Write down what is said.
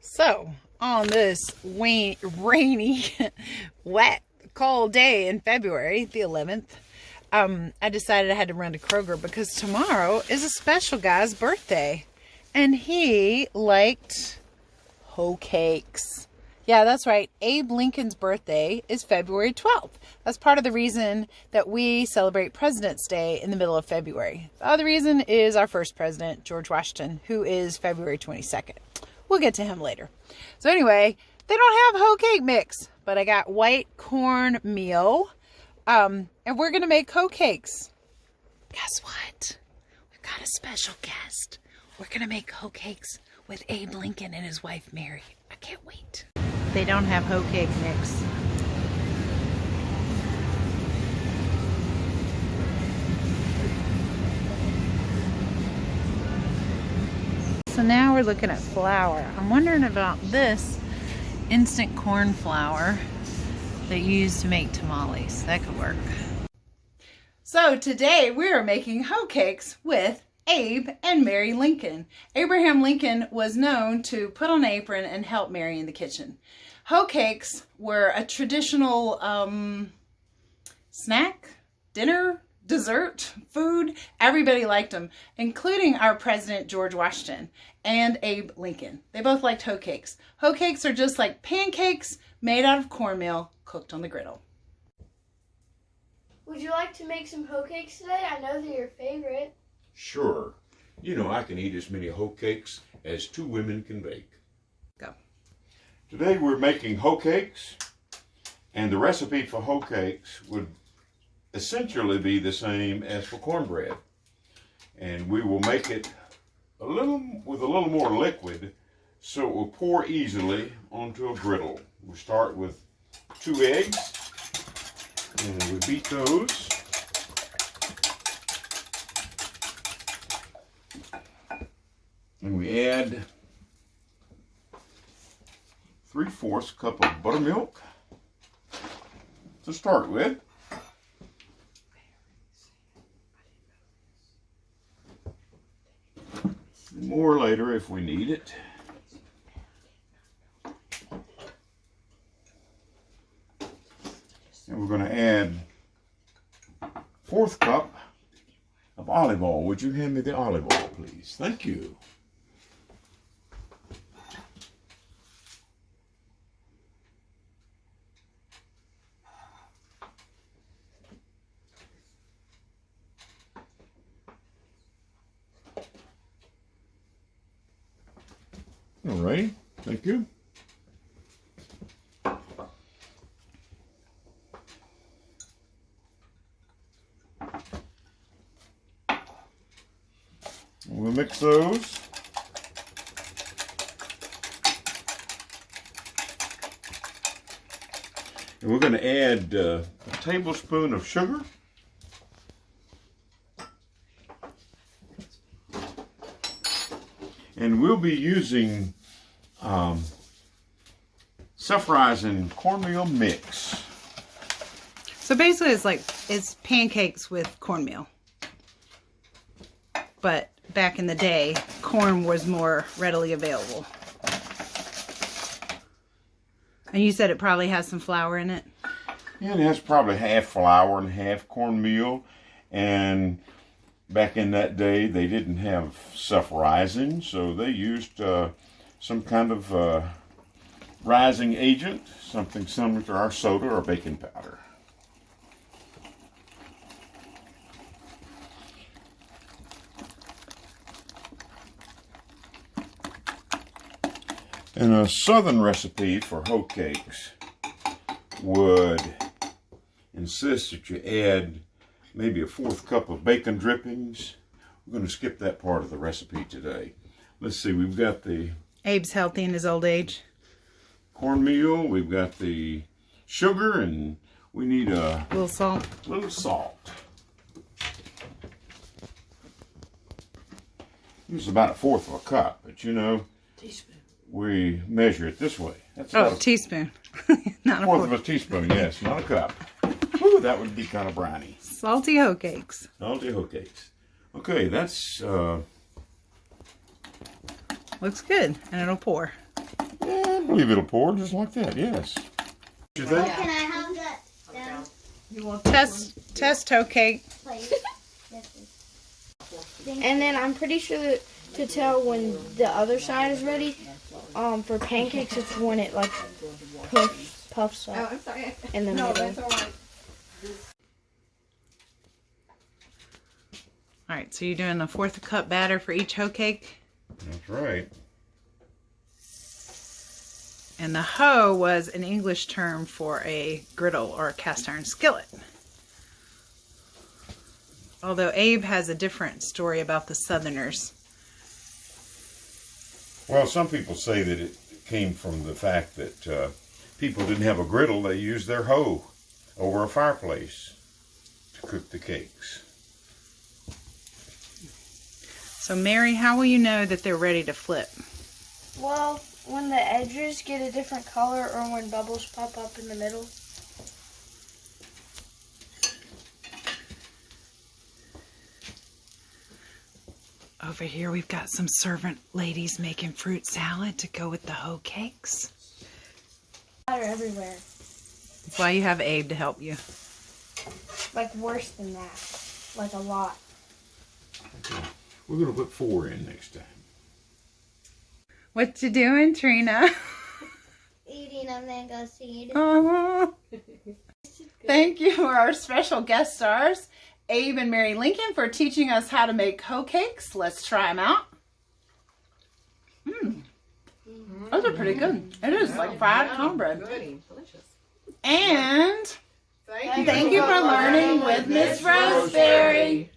So, on this rainy, wet, cold day in February, the 11th, I decided I had to run to Kroger because tomorrow is a special guy's birthday. And he liked Hoe Cakes. Yeah, that's right. Abe Lincoln's birthday is February 12th. That's part of the reason that we celebrate President's Day in the middle of February. The other reason is our first president, George Washington, who is February 22nd. We'll get to him later. So anyway, they don't have hoe cake mix, but I got white cornmeal, and we're going to make hoe cakes. Guess what? We've got a special guest. We're going to make hoe cakes with Abe Lincoln and his wife, Mary. I can't wait. They don't have hoe cake mix. So now we're looking at flour. I'm wondering about this instant corn flour that you use to make tamales. That could work. So today we are making hoe cakes with Abe and Mary Lincoln. Abraham Lincoln was known to put on an apron and help Mary in the kitchen. Hoe cakes were a traditional snack, dinner, dessert, food. Everybody liked them, including our president George Washington and Abe Lincoln. They both liked hoe cakes. Hoe cakes are just like pancakes made out of cornmeal cooked on the griddle. Would you like to make some hoe cakes today? I know they're your favorite. Sure. You know, I can eat as many hoe cakes as 2 women can bake. Go. Today we're making hoe cakes, and the recipe for hoe cakes would essentially be the same as for cornbread. And we will make it with a little more liquid so it will pour easily onto a griddle. We'll start with 2 eggs, and we beat those. And we add 3/4 cup of buttermilk to start with. More later if we need it. And we're going to add 1/4 cup of olive oil. Would you hand me the olive oil, please? Thank you. All right, thank you. We'll mix those. And we're going to add a tablespoon of sugar. And we'll be using self-rising cornmeal mix. So basically it's pancakes with cornmeal. But back in the day, corn was more readily available. And you said it probably has some flour in it? Yeah, it has probably half flour and half cornmeal. And back in that day, they didn't have self-rising, so they used some kind of rising agent, something similar to our soda or baking powder. And a southern recipe for hoe cakes would insist that you add maybe a 1/4 cup of bacon drippings. We're going to skip that part of the recipe today. Let's see, we've got the Abe's healthy in his old age. cornmeal, we've got the sugar, and we need a Little salt. little salt. It's about a 1/4 of a cup, but you know, Teaspoon. we measure it this way. That's Oh, about a teaspoon. Not a 1/4 of a teaspoon, yes, not a cup. Whew, that would be kind of briny. Salty hoe cakes. Salty hoe cakes. Okay, that's Looks good, and it'll pour. believe it'll pour just like that, yes. You think? Can I have that down? You want test hoe cake. And then I'm pretty sure that to tell when the other side is ready, for pancakes, it's when it like puffs up in the middle. All right, so you're doing a 1/4 cup batter for each hoe cake? That's right. And the hoe was an English term for a griddle or a cast iron skillet. Although Abe has a different story about the Southerners. Well, some people say that it came from the fact that people didn't have a griddle. They used their hoe over a fireplace to cook the cakes. So Mary, how will you know that they're ready to flip? Well, when the edges get a different color or when bubbles pop up in the middle. Over here we've got some servant ladies making fruit salad to go with the hoe cakes. Water everywhere. That's why you have Abe to help you. Like worse than that. Like a lot. Okay. We're going to put 4 in next time. What you doing, Trina? Eating a mango seed. Oh. Thank you for our special guest stars, Abe and Mary Lincoln, for teaching us how to make hoe cakes. Let's try them out. Those are pretty good. It is like fried cornbread. Delicious. And thank you for learning with Miss Roseberry.